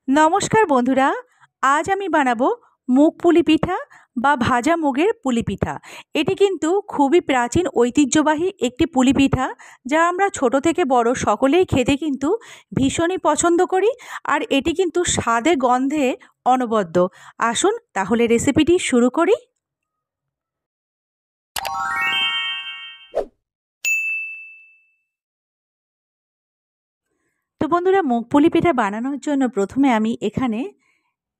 নমস্কার বন্ধুরা, আজ আমি বানাবো মুগ পুলি পিঠা বা ভাজা মুগের পুলি পিঠা। এটি কিন্তু খুবই প্রাচীন ঐতিহ্যবাহী একটি পুলি পিঠা, যা আমরা ছোট থেকে বড় সকলেই খেতে কিন্তু ভীষণই পছন্দ করি। আর এটি কিন্তু স্বাদে গন্ধে অনবদ্য। আসুন তাহলে রেসিপিটি শুরু করি। তো বন্ধুরা, মুগ পুলি পিঠা বানানোর জন্য প্রথমে আমি এখানে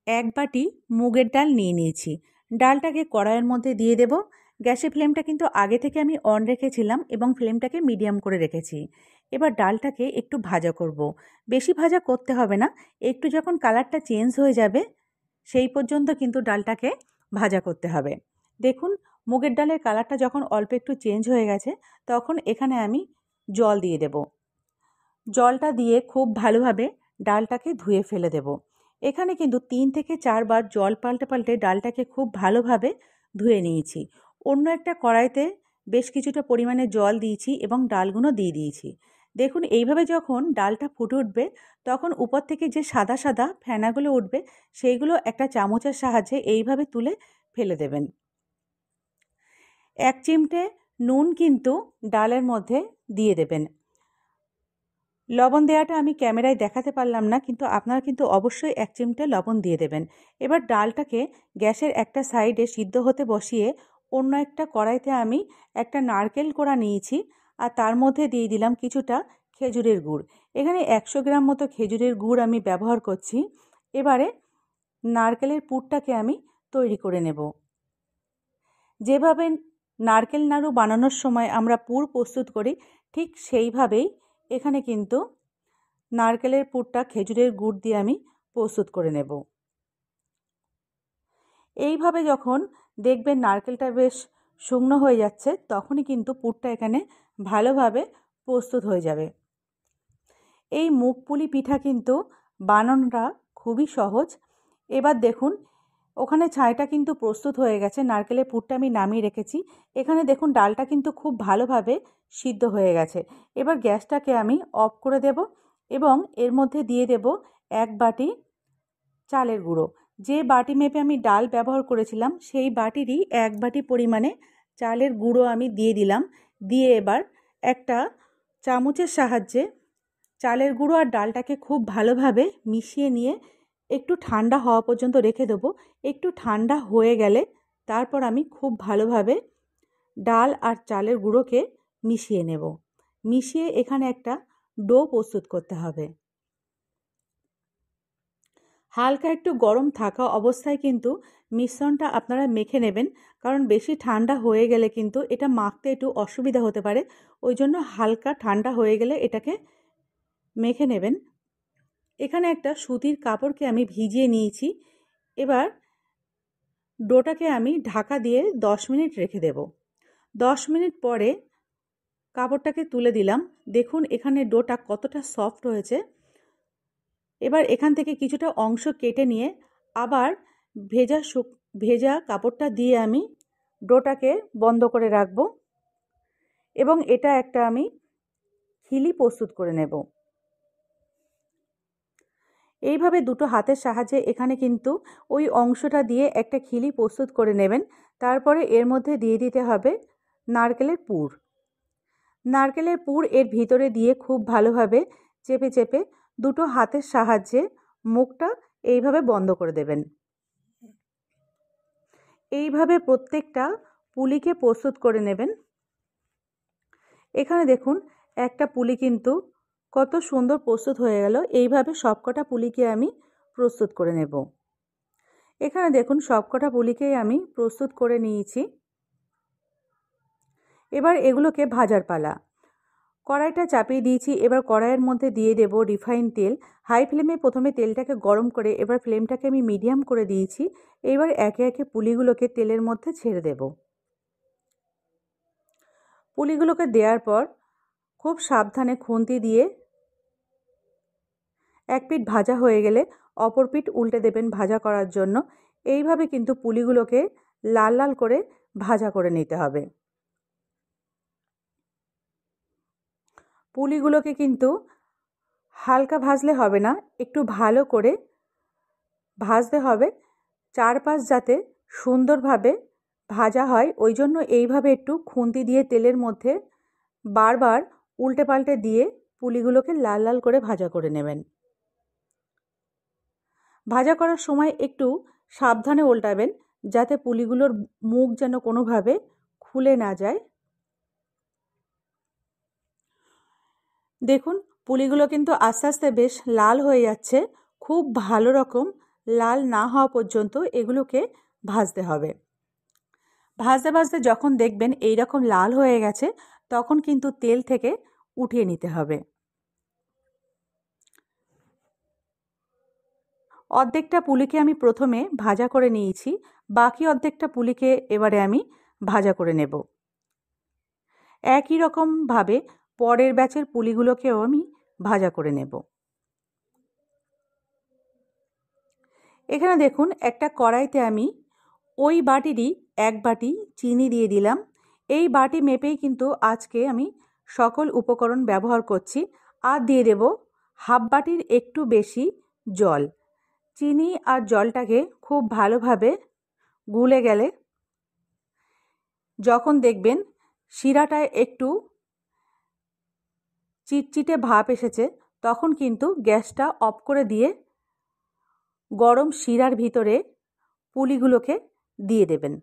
1 বাটি মুগের ডাল নিয়ে নিয়েছি। ডালটাকে কড়াইয়ের মধ্যে দিয়ে দেব। গ্যাসের ফ্লেমটা কিন্তু আগে থেকে আমি অন রেখেছিলাম এবং ফ্লেমটাকে মিডিয়াম করে রেখেছি। এবার ডালটাকে একটু ভাজা করব। বেশি ভাজা করতে হবে না, একটু যখন কালারটা চেঞ্জ হয়ে যাবে সেই পর্যন্ত কিন্তু ডালটাকে ভাজা করতে হবে। দেখুন, মুগের ডালের কালারটা যখন অল্প একটু চেঞ্জ হয়ে গেছে, তখন এখানে আমি জল দিয়ে দেব। জলটা দিয়ে খুব ভালোভাবে ডালটাকে ধুয়ে ফেলে দেব। এখানে কিন্তু 3 থেকে 4 বার জল পাল্টে পাল্টে ডালটাকে খুব ভালোভাবে ধুয়ে নিয়েছি। অন্য একটা কড়াইতে বেশ কিছুটা পরিমাণে জল দিয়েছি এবং ডালগুলো দিয়ে দিয়েছি। দেখুন, এইভাবে যখন ডালটা ফুটে উঠবে, তখন উপর থেকে যে সাদা সাদা ফেনাগুলো উঠবে, সেইগুলো একটা চামচের সাহায্যে এইভাবে তুলে ফেলে দেবেন। 1 চিমটে নুন কিন্তু ডালের মধ্যে দিয়ে দেবেন। লবণ দেওয়াটা আমি ক্যামেরায় দেখাতে পারলাম না, কিন্তু আপনারা কিন্তু অবশ্যই 1 চিমটে লবণ দিয়ে দেবেন। এবার ডালটাকে গ্যাসের একটা সাইডে সিদ্ধ হতে বসিয়ে অন্য একটা কড়াইতে আমি একটা নারকেল কোড়া নিয়েছি, আর তার মধ্যে দিয়ে দিলাম কিছুটা খেজুরের গুড়। এখানে 100 গ্রাম মতো খেজুরের গুড় আমি ব্যবহার করছি। এবারে নারকেলের পুরটাকে আমি তৈরি করে নেব। যেভাবে নারকেল নাড়ু বানানোর সময় আমরা পুর প্রস্তুত করি, ঠিক সেইভাবেই এখানে কিন্তু নারকেলের পুরটা খেজুরের গুড় দিয়ে আমি প্রস্তুত করে নেব। এইভাবে যখন দেখবেন নারকেলটা বেশ শুকনো হয়ে যাচ্ছে, তখনই কিন্তু পুরটা এখানে ভালোভাবে প্রস্তুত হয়ে যাবে। এই মুগ পুলি পিঠা কিন্তু বানানোটা খুবই সহজ। এবার দেখুন, ওখানে ছাইটা কিন্তু প্রস্তুত হয়ে গেছে, নারকেলের পুরটা আমি নামিয়ে রেখেছি। এখানে দেখুন ডালটা কিন্তু খুব ভালোভাবে সিদ্ধ হয়ে গেছে। এবার গ্যাসটাকে আমি অফ করে দেব এবং এর মধ্যে দিয়ে দেব 1 বাটি চালের গুঁড়ো। যে বাটি মেপে আমি ডাল ব্যবহার করেছিলাম, সেই বাটিরই 1 বাটি পরিমাণে চালের গুঁড়ো আমি দিয়ে দিলাম। দিয়ে এবার একটা চামচের সাহায্যে চালের গুঁড়ো আর ডালটাকে খুব ভালোভাবে মিশিয়ে নিয়ে একটু ঠান্ডা হওয়া পর্যন্ত রেখে দেবো। একটু ঠান্ডা হয়ে গেলে তারপর আমি খুব ভালোভাবে ডাল আর চালের গুঁড়োকে মিশিয়ে নেব। মিশিয়ে এখানে একটা ডো প্রস্তুত করতে হবে। হালকা একটু গরম থাকা অবস্থায় কিন্তু মিশ্রণটা আপনারা মেখে নেবেন, কারণ বেশি ঠান্ডা হয়ে গেলে কিন্তু এটা মাখতে একটু অসুবিধা হতে পারে। ওই জন্য হালকা ঠান্ডা হয়ে গেলে এটাকে মেখে নেবেন। এখানে একটা সুতির কাপড়কে আমি ভিজিয়ে নিয়েছি। এবার ডোটাকে আমি ঢাকা দিয়ে 10 মিনিট রেখে দেব। 10 মিনিট পরে কাপড়টাকে তুলে দিলাম। দেখুন এখানে ডোটা কতটা সফট হয়েছে। এবার এখান থেকে কিছুটা অংশ কেটে নিয়ে আবার ভেজা কাপড়টা দিয়ে আমি ডোটাকে বন্ধ করে রাখব এবং এটা একটা আমি খিলি প্রস্তুত করে নেব। এইভাবে দুটো হাতের সাহায্যে এখানে কিন্তু ওই অংশটা দিয়ে একটা খিলি প্রস্তুত করে নেবেন। তারপরে এর মধ্যে দিয়ে দিতে হবে নারকেলের পুর। নারকেলের পুর এর ভিতরে দিয়ে খুব ভালোভাবে চেপে চেপে দুটো হাতের সাহায্যে মুখটা এইভাবে বন্ধ করে দেবেন। এইভাবে প্রত্যেকটা পুলিকে প্রস্তুত করে নেবেন। এখানে দেখুন একটা পুলি কিন্তু কত সুন্দর প্রস্তুত হয়ে গেল। এইভাবে সবকটা পুলিকে আমি প্রস্তুত করে নেব। এখানে দেখুন সবকটা পুলিকেই আমি প্রস্তুত করে নিয়েছি। এবার এগুলোকে ভাজার পালা। কড়াইটা চাপিয়ে দিয়েছি। এবার কড়াইয়ের মধ্যে দিয়ে দেব রিফাইন তেল। হাই ফ্লেমে প্রথমে তেলটাকে গরম করে এবার ফ্লেমটাকে আমি মিডিয়াম করে দিয়েছি। এবার একে একে পুলিগুলোকে তেলের মধ্যে ছেড়ে দেব। পুলিগুলোকে দেওয়ার পর খুব সাবধানে খুন্তি দিয়ে এক পিঠ ভাজা হয়ে গেলে অপর পিঠ উল্টে দেবেন ভাজা করার জন্য। এইভাবে কিন্তু পুলিগুলোকে লাল লাল করে ভাজা করে নিতে হবে। পুলিগুলোকে কিন্তু হালকা ভাজলে হবে না, একটু ভালো করে ভাজতে হবে, চারপাশ যাতে সুন্দরভাবে ভাজা হয় ওই জন্য এইভাবে একটু খুন্তি দিয়ে তেলের মধ্যে বারবার উল্টে পাল্টে দিয়ে পুলিগুলোকে লাল লাল করে ভাজা করে নেবেন। ভাজা করার সময় একটু সাবধানে উল্টাবেন যাতে পুলিগুলোর মুখ যেন কোনোভাবে খুলে না যায়। দেখুন পুলিগুলো কিন্তু আস্তে আস্তে বেশ লাল হয়ে যাচ্ছে। খুব ভালো রকম লাল না হওয়া পর্যন্ত এগুলোকে ভাজতে হবে। ভাজতে ভাজতে যখন দেখবেন এই রকম লাল হয়ে গেছে তখন কিন্তু তেল থেকে উঠিয়ে নিতে হবে। অর্ধেকটা পুলিকে আমি প্রথমে ভাজা করে নিয়েছি, বাকি অর্ধেকটা পুলিকে এবারে আমি ভাজা করে নেব। একই রকমভাবে পরের ব্যাচের পুলিগুলোকেও আমি ভাজা করে নেব। এখানে দেখুন একটা কড়াইতে আমি ওই বাটিরই 1 বাটি চিনি দিয়ে দিলাম। এই বাটি মেপেই কিন্তু আজকে আমি সকল উপকরণ ব্যবহার করছি। আর দিয়ে দেব হাফ বাটির একটু বেশি জল। চিনি আর জলটাকে খুব ভালোভাবে গুলে গেলে যখন দেখবেন শিরাটায় একটু চিটচিটে ভাব এসেছে তখন কিন্তু গ্যাসটা অফ করে দিয়ে গরম শিরার ভিতরে পুলিগুলোকে দিয়ে দেবেন।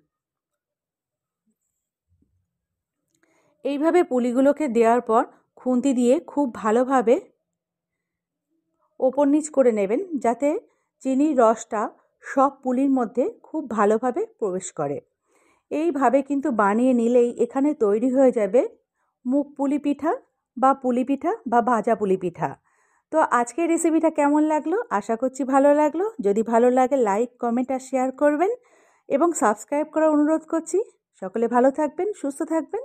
এইভাবে পুলিগুলোকে দেওয়ার পর খুন্তি দিয়ে খুব ভালোভাবে ওপর নিচ করে নেবেন যাতে চিনির রসটা সব পুলির মধ্যে খুব ভালোভাবে প্রবেশ করে। এইভাবে কিন্তু বানিয়ে নিলেই এখানে তৈরি হয়ে যাবে মুগ পুলি পিঠা বা পুলি পিঠা বা ভাজা পুলি পিঠা। তো আজকের রেসিপিটা কেমন লাগলো? আশা করছি ভালো লাগলো। যদি ভালো লাগে লাইক, কমেন্ট আর শেয়ার করবেন এবং সাবস্ক্রাইব করার অনুরোধ করছি। সকলে ভালো থাকবেন, সুস্থ থাকবেন।